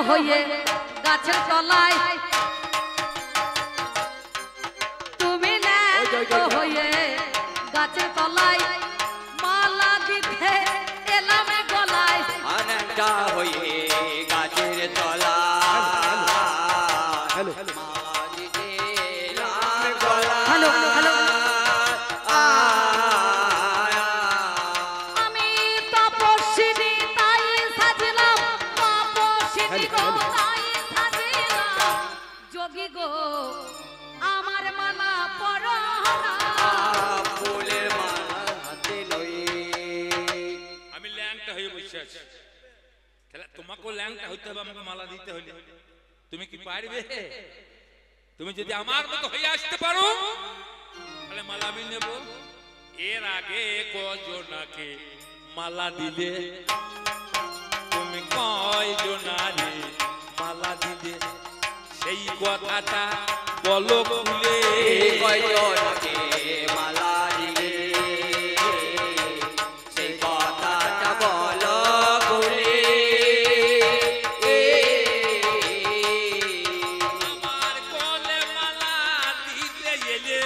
হয়ে গাছের তলায়, তুমি ন্যাংট হয়ে গাছের তলায় মালা দিতে এলাম গলায়। ন্যাংটা হয়ে গাছের তলায় তোমাকে ল্যাংটা হইতে হবে, আমাকে মালা দিতে হইলে তুমি কি পারবে? তুমি যদি আমার মতো হয়ে আসতে পারো তাহলে মালা আমি নেব। এর আগে কজনাকে মালা দিলে, তুমি কয়জনারে মালা দিলে সেই কথাটা বলো খুলে। কয়জনাকে মালা দিলে সেই কথাটা বলো খুলে। আমার গলে মালা দিতে এলে,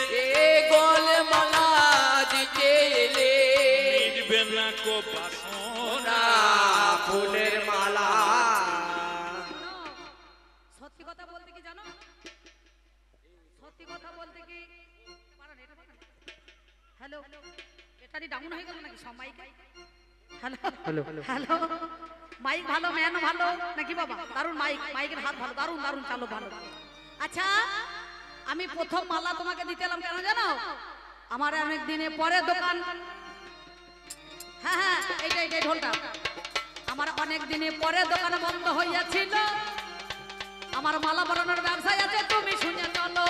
গলে মালা দিতে এলে মিটবে না কো বাসনা ফুলের মালা। সত্যি কথা বলতে কি জানো, সত্যি কথা বলতে কি হ্যালো ব্যাটারি ডাউন হয়ে গেল নাকি? সব mike hello hello hello mike ভালো, ম্যান ভালো নাকি বাবা? দারুণ মাইক, মাইকের হাত ভালো, দারুণ দারুণ চালো ভালো। আচ্ছা আমি প্রথম মালা তোমাকে দিতে এলাম কেন জানো? আমার অনেক দিনে পরে দোকান, হ্যাঁ হ্যাঁ এইটা এইটাই ঢোলটা, আমার অনেক দিনে পরে দোকান বন্ধ হইয়াছিল, আমার মালা বানানোর ব্যবসায় আছে, তুমি শুনে চলো।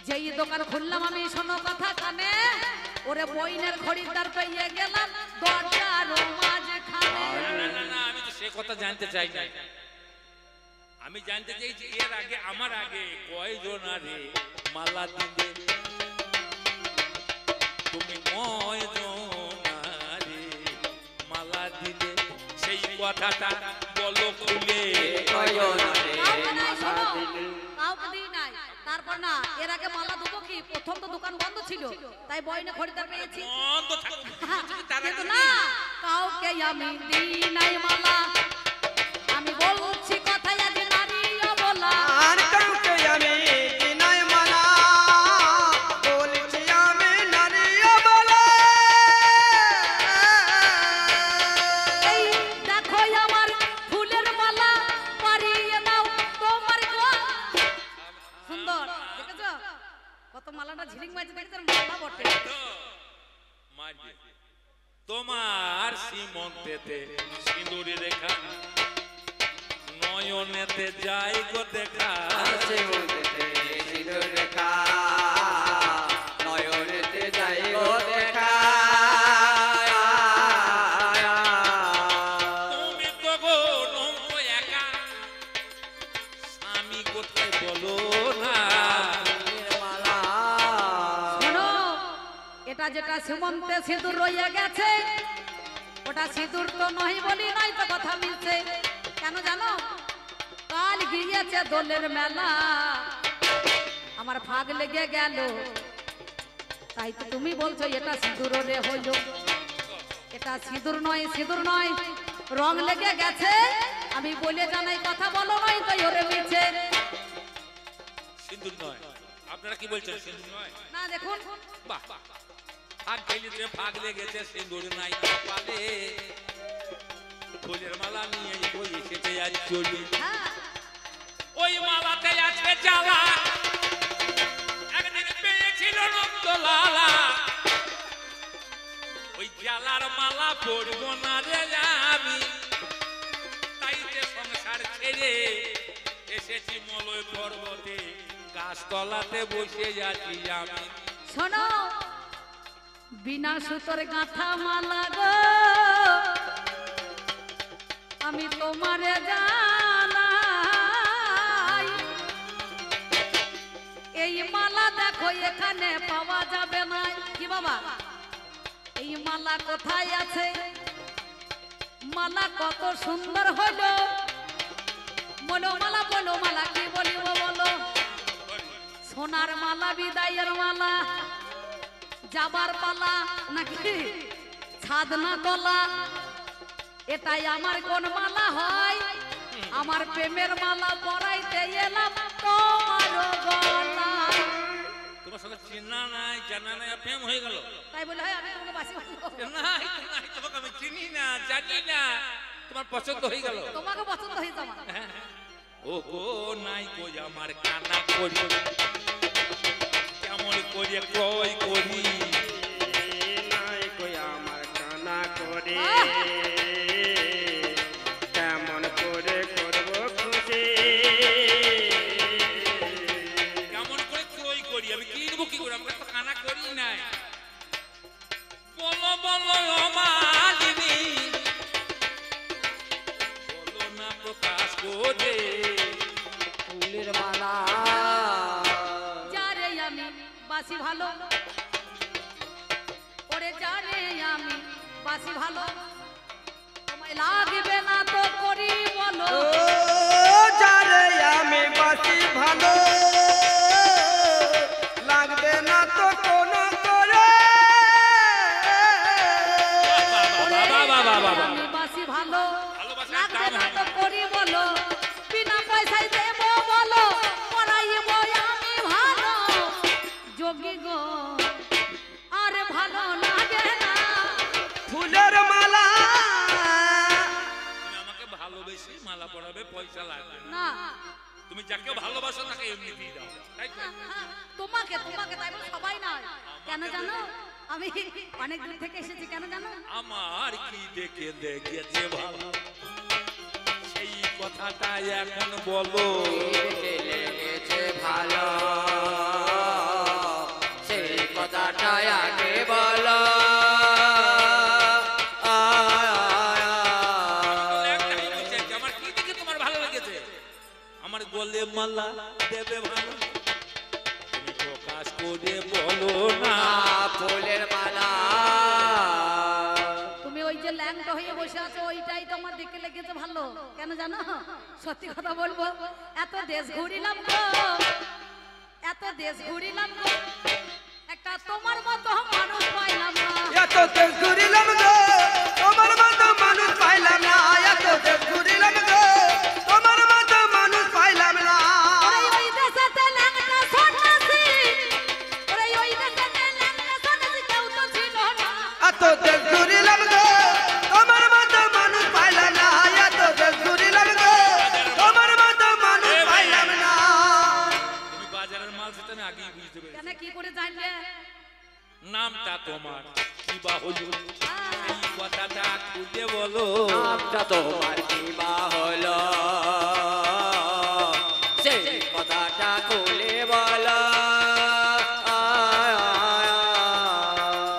যেই দোকান খুললাম আমি শোনো কথা কানে, ওরে বইনের খরিদ্দার পেয়ে গেলাম দরজার মাঝখানে। না না না, আমি তো সে কথা জানতে চাই না। আমি জানতে চাই যে এর আগে আমার আগে কয়জনারে মালা দিলে, তুমি কয়জনারে মালা দিলে সেই কথাটা বলো খুলে। তারপর না এর আগে মালা দেবো কি, প্রথম তো দোকান বন্ধ ছিল তাই বইনে খরিদ্দার পেয়েছি। কিন্তু না কাউকে আমি দিই নাই মালা, আমি বলছি কথাই আজ নারী বলা। আর কাউকে আমি দিই নাই মালা, বলছি আমি নারী বলা। এই দেখো আমার ফুলের মালা পারিয়ে দাও তোমার গলা। সুন্দর দেখেছো কত মালাটা ঝিলিং বাজে, দেখেছো মালা বটে। তোমার সীমন্তেতে সিঁদুরি রেখা, নয়নেতে যাই গো দেখা, সিঁদুর রেখা নয়নেতে যাই গো দেখা। তুমি তো গো নৌক একা, স্বামী কোথায় বলো না। শোনো এটা যেটা সীমন্তে সিঁদুর রইয়া গেছে, ওটা সিঁদুর তো নয় বলি নাই তো কথা মিলছে। কেন জানো? কাল গিয়েছে দোলের মেলা, আমার ভাগ লেগে গেল, তাই তো তুমি বলছো এটা সিঁদুর রে হইল। এটা সিঁদুর নয়, সিঁদুর নয়, রং লেগে গেছে। আমি বলে জানাই কথা বলো নয় তো ওরে মিছে। সিঁদুর নয়, আপনারা কি বলছেন সিঁদুর নয়? না দেখুন বাহ, ফাঁক খেলিতে ফাঁক লেগেছে, সিঁদুর নাই কপালে, ফুলের মালা নিয়ে ওই এসেছে আজ চলে। হ্যাঁ ওই মালাতে আছে জ্বালা, একদিন পেয়েছিল নন্দলালা, ওই জ্বালার মালা পড়বো না রে আমি, তাই যে সংসার ছেড়ে এসেছি মলয় পর্বতে, গাছতলাতে বসে যাচ্ছি আমি। শোনো বিনা সুতোর গাঁথা মালা গো আমি তোমারে জানাই, এই মালা দেখো এখানে পাওয়া যাবে না। কি বাবা এই মালা কোথায় আছে? মালা কত সুন্দর হলো, বলো মালা কি বলিব বলো। সোনার মালা বিদায়ের মালা, যাবার পালা নাকি ছাদনা তলা, এটাই আমার কোন মালা হয়? আমার প্রেমের মালা পরাইতে এলাম তোমার গলায়। তোমার সাথে চেনা নাই জানা নাই প্রেম হয়ে গেল তাই বলে হয় আমি তোমাকে বাসি বাসবো? নাই নাই, তোমাকে আমি চিনি না জানি না, তোমার পছন্দ হয়ে গেল। তোমাকে পছন্দ হয়েছে আমার। ও গো নাই কই আমার কানা করি, কেমন করি কই করি, নাই কই আমার কানা করে, কেমন করে করব খুশি, কেমন করে কই করি, আমি কিনবো কি করে, আমাকে তো কানা করি নাই। বলো বলো অমালিনী, বলো না প্রকাশ করে, ফুলের মালা যারে আমি বাসি ভালো, ওরে যারে আমি বাসি ভালো, তোমায় লাগবে না তো করি বলো। ও যারে আমি বাসি ভালো, লাগবে না তো কোনো করে, আমি বাসি ভালো, ভালোবাসার লাগবে দাম না হয় তো করি বলো, বিনা পয়সায় দেবো বলো, পড়াইব আমি ভালো, যোগী গো আর ভালো লাগে না। ফুলের মালা তুমি আমাকে ভালোবেসে মালা পরাবে, পয়সা লাগবে না। না তুমি যাকে ভালোবাসো তাকে এমনি দিয়ে দাও, তাই তো? তোমাকে তোমাকে তাই বলে সবাই নয়। কেন জানো? আমি অনেক দূর থেকে এসেছি, কেন জানো? আমার কি দেখে লেগেছে ভালো, সেই কথাটা এখন বলো। লেগেছে ভালো, সেই কথাটা আগে বলো। একটাই বলছে যে আমার কি দেখে তোমার ভালো লেগেছে? আমার গলে মালা দেবে ভালো, তুমি প্রকাশ করে বলো না। ফুলের মালা তুমি ওই যে ল্যাংটা হয়ে বসে আছো, ওইটাই তো আমার দেখে লেগেছে ভালো। কেন জানো? সত্যি কথা বলবো, এত দেশ ঘুরিলাম গো, এত দেশ ঘুরিলাম গো, একটা তোমার মতো মানুষ পাইলাম না। এত দেশ ঘুরিলাম গো, তোমার মতো মানুষ পাইলাম না, এত দেশ ঘুরিলাম গো, তোমার মতো মানুষ পাইলাম না। ওরে ওই দেশেতে ল্যাংটা সন্ন্যাসী, ওরে ওই দেশেতে ল্যাংটা সন্ন্যাসী কেউ তো ছিল না। এত দেশ ঘুরিলাম গো, তোমার মতো মানুষ পাইলাম না, এত দেশ ঘুরিলাম গো, তোমার মতো মানুষ পাইলাম না। তুমি বাজারের মাল সেটা আমি আগেই বুঝতে পেরেছি। কেন কি করে জানলে? নামটা তোমার কি বা হলো, এই কথাটা খুলে বলো। নামটা তোমার কি বা হলো, সেই কথাটা খুলে বলো।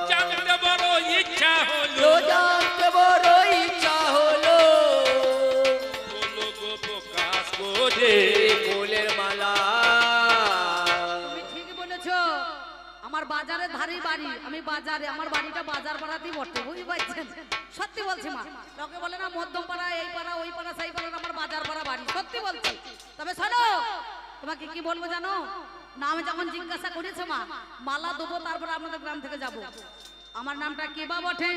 জানতে বড় ইচ্ছা হলো, জানতে বড় ইচ্ছা হলো, বলো গো প্রকাশ করে। ফুলের মালা তুমি ঠিক বলেছো, আমার বাজারের ধারেই বাড়ি, আমি বাজারে, আমার বাড়িটা বাজার পাড়াতেই বটে, বুঝতে পারছেন? সত্যি বলছি মা, লোকে বলে না মধ্যম পাড়া, এই পাড়া ওই পাড়া সেই পাড়া, আমার বাজার পাড়া বাড়ি, সত্যি বলছি। তবে শোনো, তোমাকে কি বলবো জানো? নাম যখন জিজ্ঞাসা করেছে মা, মালা দেবো, তারপরে আপনাদের গ্রাম থেকে যাব। আমার নামটা কি বা বটে?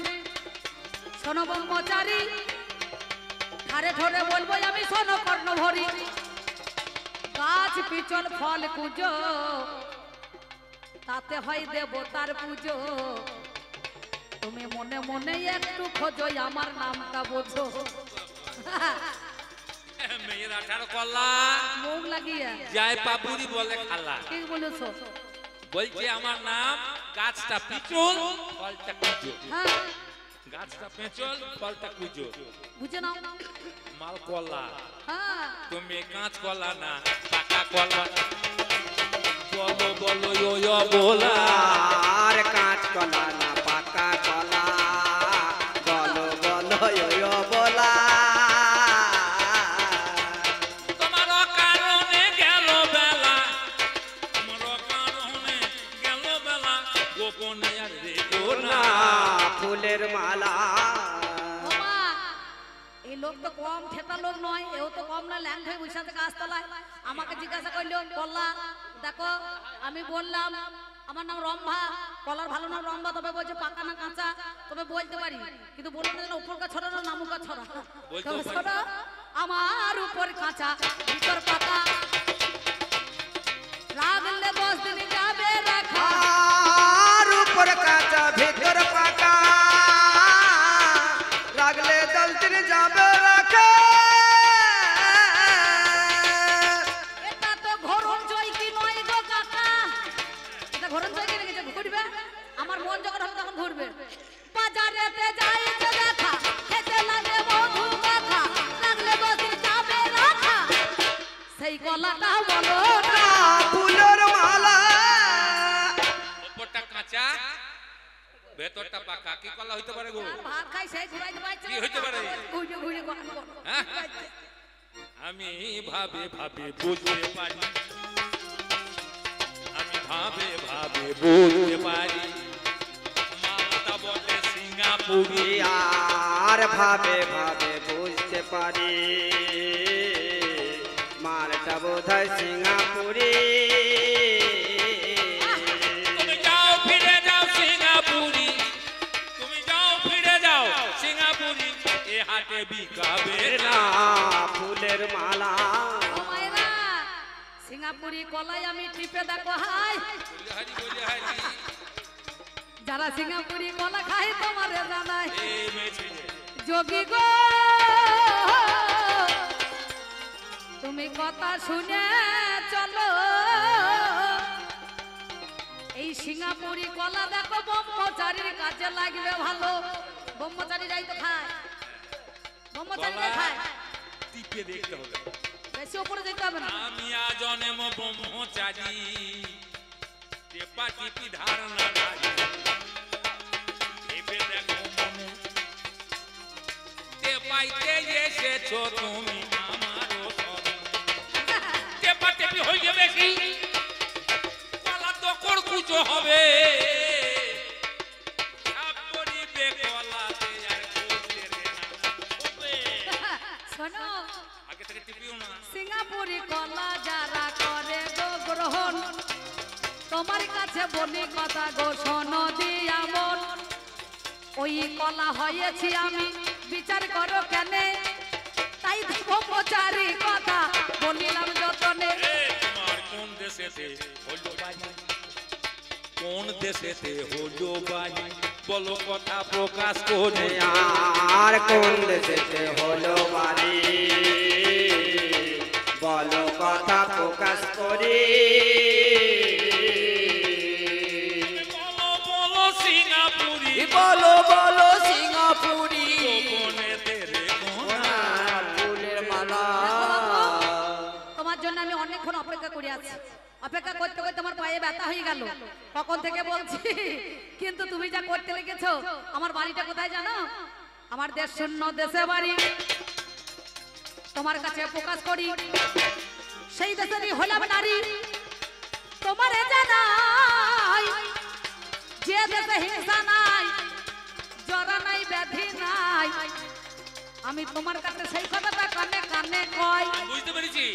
শোনো ব্রহ্মচারী, ঠারে ঠোরে বলবো আমি, শোনো কর্ণ ভরি, গাছ পিছল ফল কুজো, তাতে হয় দেবতার পুজো, তুমি মনে মনে একটু খোঁজো, আমার নামটা বোঝো। মেয়ের 18 কলা মুখ লাগিয়ে যায় পাপুরি বলে খালা। ঠিক বলেছো। বলছে আমার নাম গাছটা পিচল ফলটা কুজো, হ্যাঁ গাছটা পেঁচল ফলটা কুজো, বুঝে নাও। মাল কলা, হ্যাঁ তুমি কাঁচ কলা না পাকা কলা, বলো বলো ইয়ো বলা। আর কাঁচ কলা না পাকা কলা, বলো বলো ইয়ো বলা। তোমার কারণে গেল বেলা, তোমার কারণে গেল বেলা, গোপনে আর রেখো না। ফুলের মালা ও মা, লোক তো কম ঠেটা লোক নয়, এও তো কম না, ল্যাংট হয়ে বসে আছে গাছতলায়। আমাকে জিজ্ঞাসা করলো, বললা দেখো আমি বললাম আমার নাম রম্ভা, কলার ভালো নাম রম্ভা, তবে বলছে পাকা না কাঁচা, তবে বলতে পারি, কিন্তু বলুন না উপরকার ছড়া না নামুকা ছড়া। তবে ছড়া আমার উপর কাঁচা ভিতর পাকা, রাগলে 10 দিন যাবে রাখা। আর উপর কাঁচা ভিতর পাকা, রাগলে 10 দিন যাবে রাখা। এটা তো ঘরণ জয় কি নয় গো কাকা, এটা ঘরণ জয় কি নাকি ঘুরবে, আমার মন যখন হবে তখন ঘুরবে। বাজারেতে যাই তো দেখা, খেতে লাগে মধু মাখা, লাগলে 10 দিন যাবে রাখা। সেই গলাটা বলো না ফুলের মালা, উপরটা কাঁচা ভেতরটা পাকা, কি কলা হইতে পারে গো? আর ভাত খাই সেই ঘুরাইতে পারছে কি হইতে পারে? ঘুরে ঘুরে গান করো। হ্যাঁ? আমি ভাবে ভাবে বুঝতে পারি, আমি ভাবে ভাবে বুঝতে পারি, মালটা বলে সিঙ্গাপুরি। আর ভাবে ভাবে বুঝতে পারি, মালটা বোধহয় সিঙ্গাপুরি। তুমি যাও ফিরে যাও সিঙ্গাপুরি, তুমি যাও ফিরে যাও সিঙ্গাপুরি, এ হাটে বিকাবে না। না ফুলের মালা, ও মায়েরা, সিঙ্গাপুরি কলাই আমি টিপে দেখো হাই, বলি হারি বলি হারি, যারা সিঙ্গাপুরি কলা খায় তোমারে জানাই এই মেয়ে যোগী গো, তুমি কথা শুনে চলো। এই সিঙ্গাপুরি কলা দেখো ব্রহ্মচারীর কাজে লাগবে ভালো, ব্রহ্মচারীরাই তো খায়, ব্রহ্মচারীরাই খায়, টিপে দেখতে হবে। বেশি উপরে যেতে হবে না। আমি আজ অনেম ব্রহ্মচারী, টেপা টিপি ধারণা ধারি, ভেবে দেখো মনে, টেপাইতে এসেছো তুমি আমারও সবে, টেপা টেপি হইলে বেশি কলা তো করকুচো হবে, সাপ করিবে কলাতে আর করতে রে না। শোনো, আগে থেকে টিপিও না। সিঙ্গাপুরি কলা যারা করে গো গ্রহণ, তোমার কাছে বলি কথা গো শোনো দিয়া মন, ওই কলা হয়েছি আমি বিচার করো কেনে, তাই ব্রহ্মচারী কথা বলিলাম যতনে। তোমার কোন দেশেতে হলো বাড়ি, কোন দেশেতে হলো বাড়ি, বলো কথা প্রকাশ করে। আর কোন দেশেতে হলো বাড়ি, বলো কথা প্রকাশ করি। বলো বলো সিঙ্গাপুরি, বলো বলো সিঙ্গাপুরি, গোপনেতে রে গোনা। ফুলের মালা, তোমার জন্য আমি অনেকক্ষণ অপেক্ষা করে আছি, অপেক্ষা করতে করতে আমার পায়ে ব্যথা হয়ে গেল, কখন থেকে বলছি, কিন্তু তুমি যা করতে লেগেছো। আমার বাড়িটা কোথায় জানো? আমার দেশ শূন্য দেশে বাড়ি, তোমার কাছে প্রকাশ করি, সেই দেশেরই হলাম নারী। তোমারে জানাই যে দেশে হিংসা নাই, জরা নাই, ব্যাধি নাই, আমি তোমার কাছে সেই কথাটা কানে কানে কই। বুঝতে পেরেছি,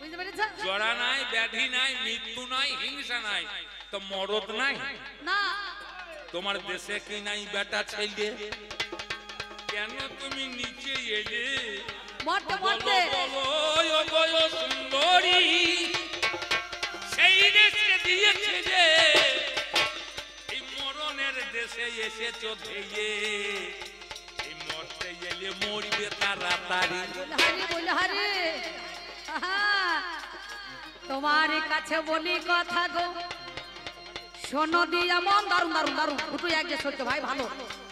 বুঝতে পেরেছ? জড়া নাই, ব্যাধি নাই, মৃত্যু নাই, হিংসা নাই, তো মরদ নাই। না, তোমার দেশে কি নাই বেটা ছেলে, কেন তুমি নিচে এলে? মরতে বলো মরতে বলো ও বলো সুন্দরী, সেই দেশে দিয়েছে যে এই মরণের দেশে এসেছো ধেয়ে, এই মরতে এলে মরবে তাড়াতাড়ি। বলে হারে তোমার কাছে বলি কথা গো শোনো দিয়া মন। দারুন দারুন দারুন, দুটো এক যে সত্য ভাই, ভালো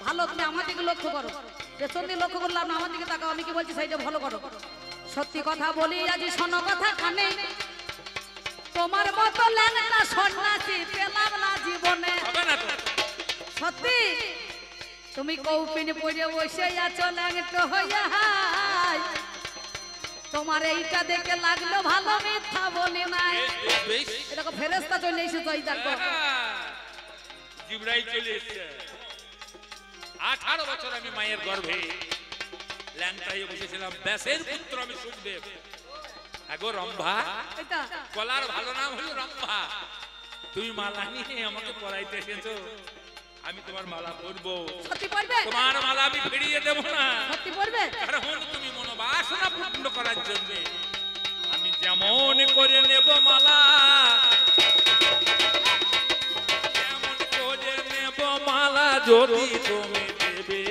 ভালো, তুমি আমার দিকে লক্ষ্য করো, পেছন দিকে লক্ষ্য করলাম না, আমার দিকে তাকাও, আমি কি বলছি সেইটা ভালো করো। সত্যি কথা বলি আজ শোনো কথা কানে, তোমার মতো ল্যাংটা সন্ন্যাসী পেলাম না জীবনে। হবে না তো? সত্যি তুমি কৌপিন পরে বসে আছো ল্যাংটো হইয়া, তোমার এইটা দেখে লাগলো ভালো, মিথ্যা বলি নাই। বেশ, বেশ, বেশ। এরকম ফেরেশতা চলে এসেছে, ওই দেখো। জিবরাইল চলে এসেছে। 18 বছর আমি মায়ের গর্ভে, ল্যাংটায় বসেছিলাম ব্যাসের পুত্র আমি সুখদেব। আগো রম্ভা, এটা কলার ভালো নাম হলো রম্ভা। তুমি মালা নিয়ে আমাকে পরাইতে এসেছো, আমি তোমার মালা পরবো। সত্যি পড়বে? তোমার মালা আমি ফিরিয়ে দেব না, সত্যি পড়বে? কারণ তুমি মনোবাসনা পূর্ণ করার জন্য আমি যেমন করে নেব মালা, যেমন করে নেব মালা যদি তুমি দেবে,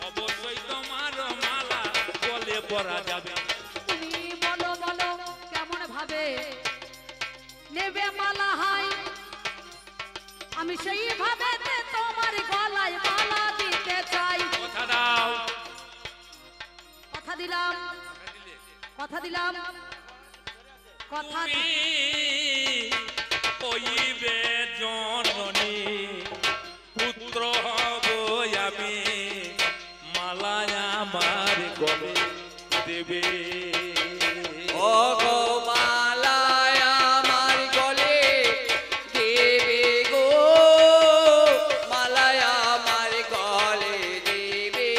অবশ্যই তোমার মালা গলে পরা যাবে। তুমি বলো বলো কেমন ভাবে নেবে মালা হয়, আমি সেই ভাবে তোমার গলায় মালা দিতে চাই। কথা দাও। কথা দিলাম, কথা দিলাম, কথা তুমি হইবে জননী, পুত্র হব আমি, মালায় আমার গলে দেবে। ও গো মালায় আমার গলে দেবে গো, মালায় আমার গলে দেবে।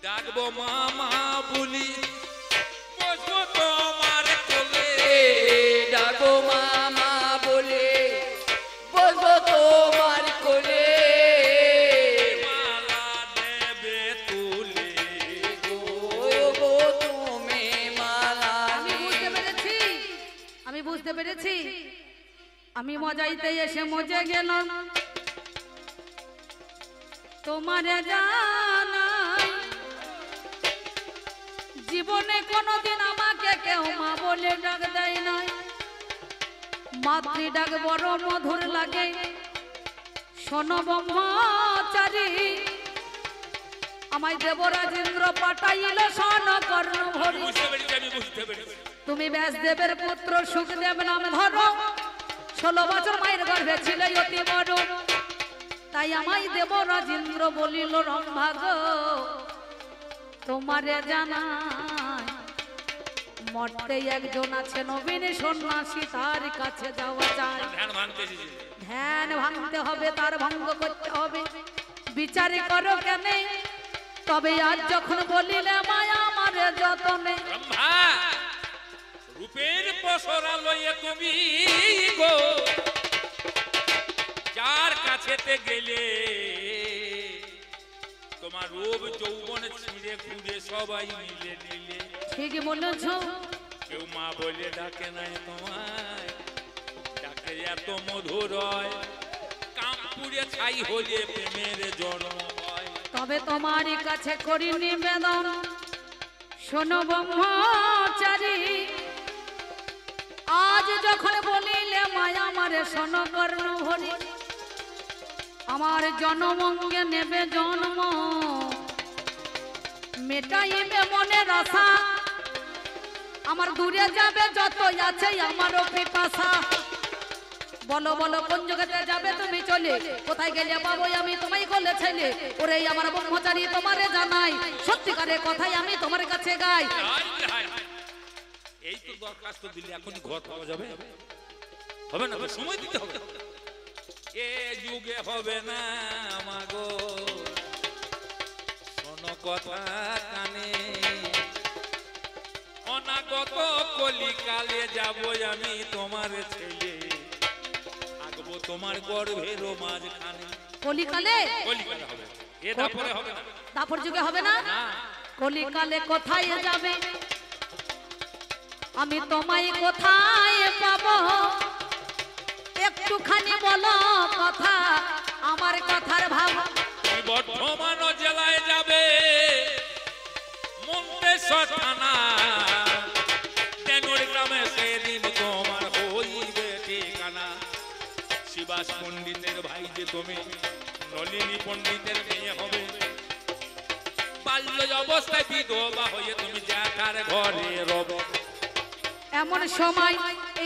ডাকবো মামা বলি, বসবো তোমার কোলে, ডাকো মামা বলে বসবো তোমার কোলে, মালা দেবে তুলে। গো গো তুমি মালা আমি বুঝতে পেরেছি, আমি বুঝতে পেরেছি। আমি মজাইতে এসে মজে গেলাম, তোমারে জানাই জীবনে কোনোদিন আমাকে কেউ মা বলে ডাক দেয় নাই। মাতৃ ডাক বড় মধুর লাগে, শোনো ব্রহ্মচারী, আমায় দেবরাজেন্দ্র পাঠাইল শোন কর্ণভরি। বুঝতে পেরেছি, আমি বুঝতে পেরেছি। তুমি ব্যাসদেবের পুত্র সুখদেব নাম ধরো, 16 বছর মায়ের গর্ভে ছিলে অতি বড়, তাই আমায় দেবরাজেন্দ্র বলিল রম্ভা গো তোমারে জানাই, মরতে একজন আছে নবীন সন্ন্যাসী, তার কাছে যাওয়া যায়। ধ্যান ভাঙতে এসেছি। ধ্যান ভাঙতে হবে, তার ভঙ্গ করতে হবে, বিচার করো কেন? তবে আজ যখন বলিলে মায়া আমারে যতনে, ব্রহ্মা, রূপের পসরা লইয়ে তুমি গো যার কাছেতে গেলে, তোমার রূপ যৌবন ছিঁড়ে খুঁড়ে সবাই মিলে নিলে। ঠিকই বলেছ, কেউ মা বলে ডাকে নাই তোমায়, ডাকে এত মধুর হয়, কামপুরে ছাই হলে প্রেমের জন্ম হয়। তবে তোমার কাছে করি নিবেদন, শোনো ব্রহ্মচারী, আজ যখন বলিলে মায়া আমারে শোনো কর্ণভরি, আমার জনমঙ্গে নেবে জন্ম, মেটাইবে মনের আশা, আমার দূরে যাবে যত আছে আমারও পিপাসা। বলো বলো কোন জগতে যাবে তুমি চলে, কোথায় গেলে পাবো আমি তোমায় গলে ছেলে, ওরে আমার ব্রহ্মচারী তোমারে জানাই, সত্যিকারের কথাই আমি তোমার কাছে গাই। এই তো দরখাস্ত দিলে এখনই ঘর পাওয়া যাবে? হবে না, সময় দিতে হবে। এ যুগে হবে না মাগো, শোনো কথা কানে, অনাগত কলিকালে যাব আমি তোমার ছেলে, থাকবো তোমার গর্ভের মাঝখানে। কলিকালে? কলিকালে হবে, এ দাপরে হবে না। দাপর যুগে হবে না? না, কলিকালে কোথায় যাবে, আমি তোমায় কোথায় পাবো, একটুখানি বলো কথা, আমার কথার ভাব। তুমি বর্ধমান জেলায় যাবে, মন্তেশ্বর থানা, তেনুর গ্রামে সেদিন তোমার হইবে ঠিকানা। শিবাস পণ্ডিতের ভাই যে তুমি, নলিনী পণ্ডিতের মেয়ে হবে, বাল্য অবস্থায় বিধবা হয়ে তুমি জ্যাঠার ঘরে রবে। এমন সময়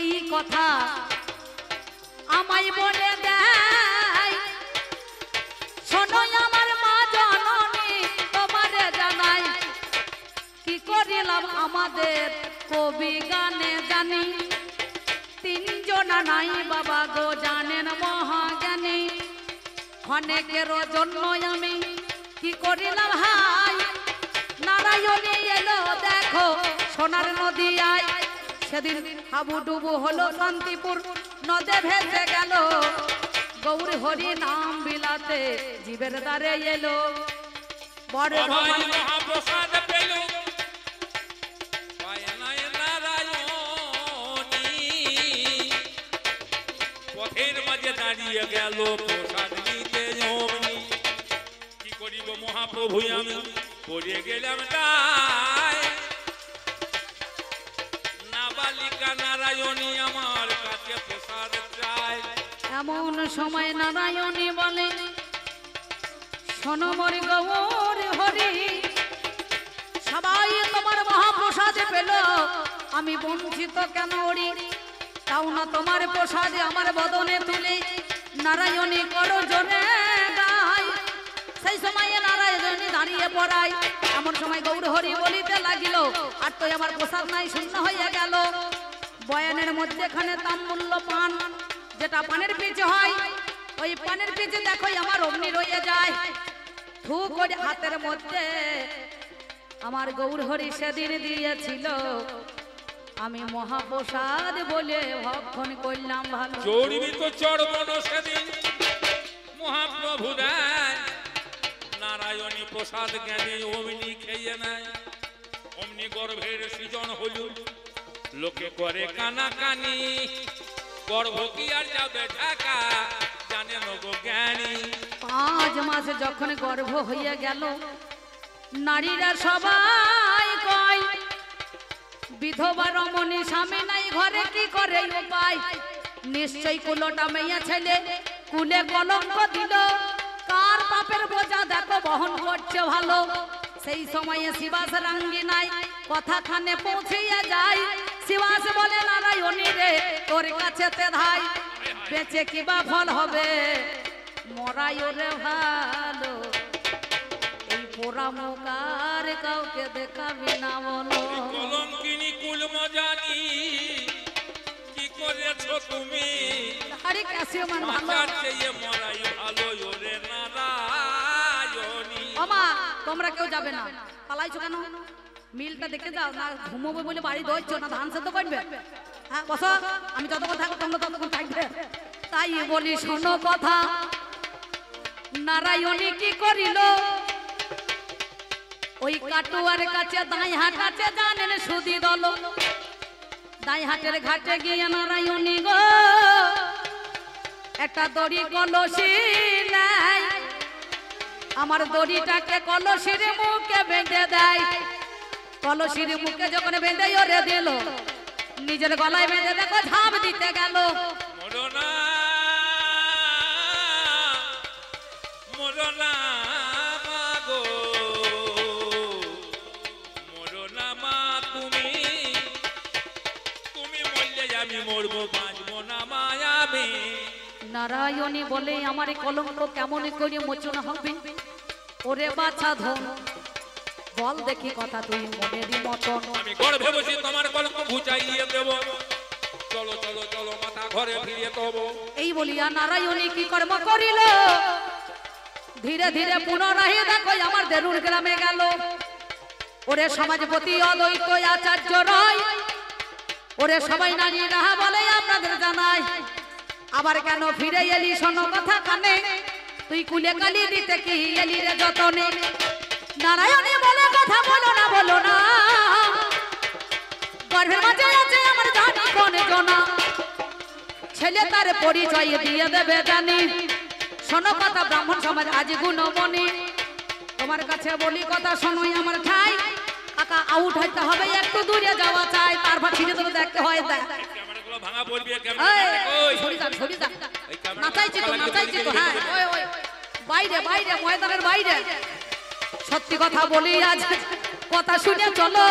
এই কথা আমায় বলে দেয়, শোনো আমার মা জননী তোমারে জানাই, কি করিলাম আমাদের কবি গানে জানি, 3 জন তুলনা নাই বাবা গো জানেন মহাজ্ঞানী অনেকের জন্য আমি কি করিলাম হাই নারায়ণী এলো দেখো সোনার নদী আয় সেদিন হাবুডুবু হলো শান্তিপুর নদে ভেসে গেল গৌর হরি নাম বিলাতে জীবের দ্বারে এলো বড় সবাই মহাপ্রসাদ পেল পায় নাই নারায়ণী পথের মাঝে দাঁড়িয়ে গেল প্রসাদ নিতে অমনি কি করিব মহাপ্রভু আমি পড়ে গেলাম দায় নাবালিকা নারায়ণী আমার কাছে প্রসাদ চায় এমন সময় নারায়ণী বলে শোনো মোর গৌর হরি সবাই তোমার মহাপ্রসাদ পেল আমি বঞ্চিত কেন ওরি তাও না তোমার প্রসাদে আমার বদনে তুলে নারায়ণী করো জনে গায় সেই সময়ে নারায়ণী দাঁড়িয়ে পড়ায় এমন সময় গৌর হরি বলিতে লাগিল আর তো আমার প্রসাদ নাই শূন্য হয়ে গেল বয়ানের মধ্যেখানে তাম্বুল্য পান যেটা পানের পিছে হয় ওই পানের পিছে দেখো আমার অগ্নি রয়ে যায় থু করে হাতের মধ্যে আমার গৌর হরি সেদিন দিয়েছিল আমি মহাপ্রসাদ বলে ভক্ষণ করলাম ভালো চর্বিত চর্বণ সেদিন মহাপ্রভু দেয় নারায়ণী প্রসাদ জ্ঞানে অমনি খেয়ে নেয় অমনি গর্ভের সৃজন হল লোকে করে কানাকানি গর্ভ কি আর যাবে ঢাকা জানে নগো জ্ঞানী 5 মাস যখন গর্ভ হয়ে গেল নারীরা সবাই কয় বিধবা রমণী স্বামী নাই ঘরে কি করে উপায় নিশ্চয় কুলোটা মেয়ে ছেলে কুলে কলঙ্ক দিল কার পাপের বোঝা দেখো বহন করছে ভালো সেই সময়ে শিবাস রাঙ্গি নাই কথা খানে পৌঁছিয়ে যায় শিবাস বলে নারায়ণী রে তোর কাছে তে ধাই বেঁচে কিবা ফল হবে মরাই ওরে ভালো এই পোড়া মুকার কাউকে দেখাবি না বলো কলঙ্কিনী কুল মজানি কি করেছো তুমি আরে ক্যাসিও মান ভালো মাথার চেয়ে মরাই ভালো ওরে নারায়ণী ওমা তোমরা কেউ যাবে না পালাইছো কেন মিলটা দেখে যাও না ঘুমোবে বলে বাড়ি দইছো না ধান সেদ্ধ করবে হ্যাঁ বসো আমি যতক্ষণ থাকবো তোমরা ততক্ষণ থাকবে তাই বলি শোনো কথা নারায়ণী কি করিল ওই কাটুয়ার কাছে দাই হাটাতে জানেন সুদি দল দাই হাটের ঘাটে গিয়ে নারায়ণী গো একটা দড়ি কলসি নাই আমার দড়িটাকে কলসির মুখে বেঁধে দেয় কলসির মুখে যখন বেঁধে ওরে দিল নিজের গলায় বেঁধে দেখো ঝাঁপ দিতে গেল মরনা মরনা মাগো মরনা মা তুমি তুমি মরলে আমি মরবো বাঁচবো না মায়াবী নারায়ণী বলে আমার এই কলঙ্ক কেমন করে মোচন হবে ওরে বাছা ধন বল দেখি কথা তুই মনেরই মতন আমি গর্ভে বসে তোমার কলঙ্ক ঘুচাইয়ে দেব চলো চলো চলো মাথা ঘরে ফিরিয়ে তব এই বলিয়া নারায়ণী কি কর্ম করিল ধীরে ধীরে পুনরায় দেখো আমার দেরুর গ্রামে গেল ওরে সমাজপতি অদ্বৈত আচার্য রয় ওরে সবাই নারীরা বলে আপনাদের জানাই আবার কেন ফিরে এলি শোনো কথা কানে তুই কুলে কালি দিতে কি এলি রে যতনে নারায়ণী বলে কথা বলো না গর্ভের মাঝে আছে আমার জানি কোন জনা ছেলে তার পরিচয় দিয়ে দেবে জানি শোনো কথা ব্রাহ্মণ সমাজ আজ গুণমণি তোমার কাছে বলি কথা শোনোই আমার ঠাই কাকা আউট হইতে হবে একটু দূরে যাওয়া চাই তারপর ফিরে তো দেখতে হয় দেখ ক্যামেরাগুলো ভাঙা পড়বে সরি যা নাচাইছি তো হ্যাঁ ওই বাইরে ময়দানের বাইরে সত্যি কথা বলি আজ কথা শুনে চলো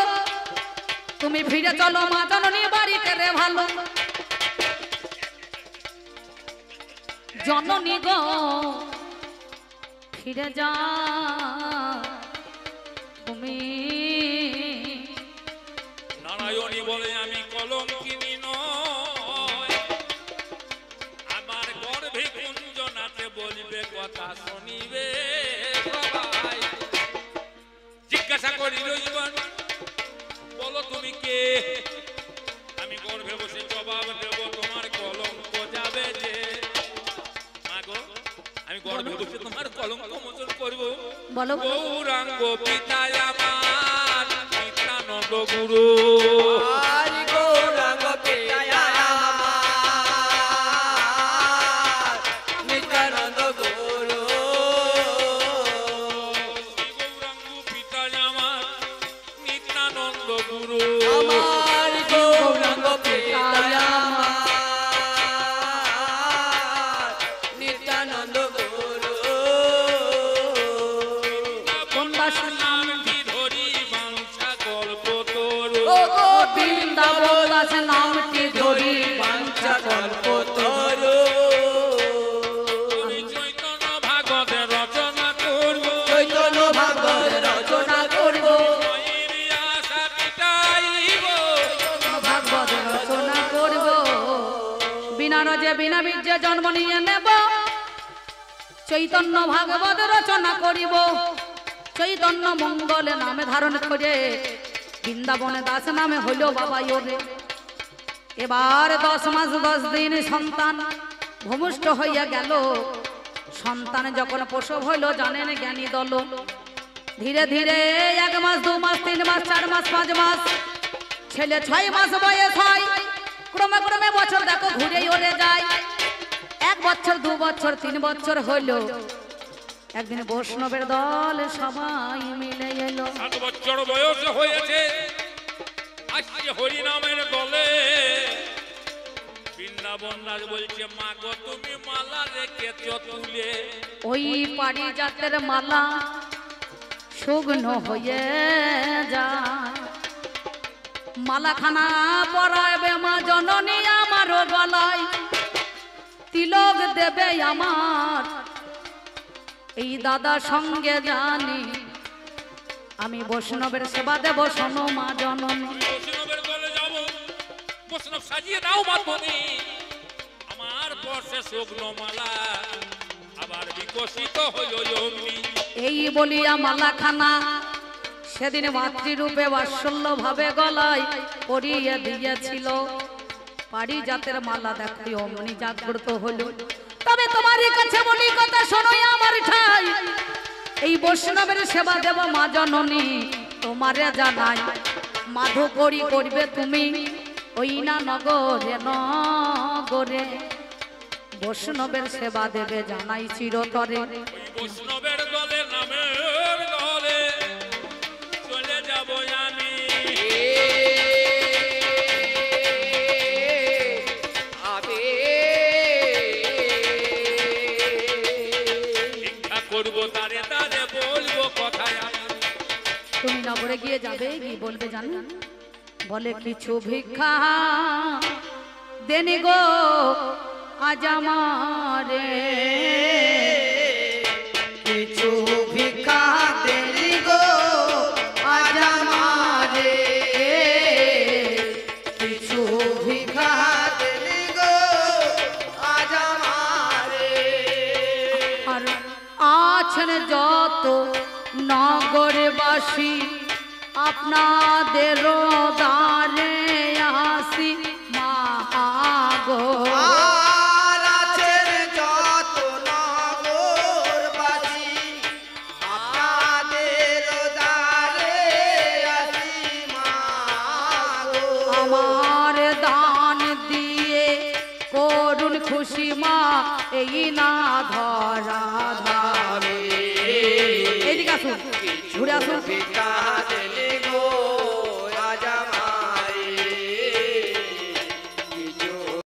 তুমি ফিরে চলো মা জননী বাড়িতে রে ভালো জননী গো ফিরে যা তুমি নারায়ণী বলে আমি কলঙ্কিনী নয় বলিবে কথা শুনিবে সবাই। জিজ্ঞাসা করিল জীবন বলো তুমি কে? আমি গর্ভে বসে জবাব দেব তোমার কলঙ্ক যাবে যে। মাগো আমি গর্ভে বসে তোমার কলঙ্ক মোচন করব। বলো গৌরাঙ্গ পিতা আমার নিত্যানন্দ গুরু। হরি গৌরাঙ্গ পিতা আমার নিত্যানন্দ গুরু। গৌরাঙ্গ পিতা আমার নিত্যানন্দ গুরু। আমার গৌরাঙ্গ পিতা আমার নিত্যানন্দ গুরু। নামটি ধরি বাঞ্ছা কল্প তরু। ও গো বৃন্দাবন দাস নামটি ধরি বাঞ্ছা কল্প তরু। তুমি চৈতন্য ভাগবত রচনা করব। চৈতন্য ভাগবত রচনা করব। মায়ের আশা মিটাইব। ভাগবত রচনা করব। বিনা রজে বিনা বীর্যে জন্ম নিয়ে নেব। চৈতন্য ভাগবত রচনা করিব। চৈতন্য মঙ্গলে নামে ধারণ করে বৃন্দাবনে দাস নামে হইল বাবা ওরে। এবার 10 মাস 10 দিন সন্তান ভূমিষ্ঠ হইয়া গেল। সন্তান যখন প্রসব হইল জানেন জ্ঞানী দল। ধীরে ধীরে 1 মাস 2 মাস 3 মাস 4 মাস 5 মাস ছেলে 6 মাস বয়স হয়। ক্রমে ক্রমে বছর দেখো ঘুরে ওরে যায়। 1 বছর 2 বছর 3 বছর হইল। একদিন বৈষ্ণবের দল সবাই মিলে এলো। 7 বছর বয়স হয়েছে আসছে হরি নামের দলে। বৃন্দাবন রাজ বলছে মা গো তুমি মালা রেখেছ তুলে। ওই পারিজাতের মালা শুকনো হয়ে যায়। মালাখানা পরাবে মা জননী আমারও গলায়। তিলক দেবে আমার এই দাদা সঙ্গে জানি। আমি বৈষ্ণবের সেবা দেব শোনো মা জননী। বৈষ্ণবের দলে যাব বৈষ্ণব সাজিয়ে দাও মা তুমি। আমার বর্ষে শুকনো মালা আবার বিকশিত হইল অগ্নি। এই বলিয়া মালাখানা সেদিন মাতৃরূপে বাৎসল্য ভাবে গলায় পরিয়ে দিয়েছিল। পারিজাতের মালা দেখো অমনি জাগ্রত হলো। তবে তোমারই কাছে বলি কথা শোনো আমার ঠাই। এই বৈষ্ণবের সেবা দেব মা জননী তোমারে জানাই। মাধু করি করবে তুমি ওই না নগরে নগরে। বৈষ্ণবের সেবা দেবে জানাই চিরতরে। ওই বৈষ্ণবের দলে নামের দলে চলে যাব আমি। ভিক্ষা করব তারে তারে বলবো কথায় আমি। তুমি নগরে গিয়ে যাবে কি বলবে জানো? বলে কিছু ভিক্ষা দেনি গো আজ আমারে। কিছু ভিক্ষা দেনি গো আজ আমারে। কিছু ভিক্ষা দেনি গো আজ আমারে। আর আছেন যত নগরবাসী আপনাদের দ্বারে আসি মাগো। আর আছেন যত নগরবাসী আপনাদের দ্বারে আসি মাগো। আমার দান দিয়ে করুণ খুশি মা এই না ধরা ধারে। এইদিকে আসুন ঘুরে আসুন। ভিক্ষা দেনি গো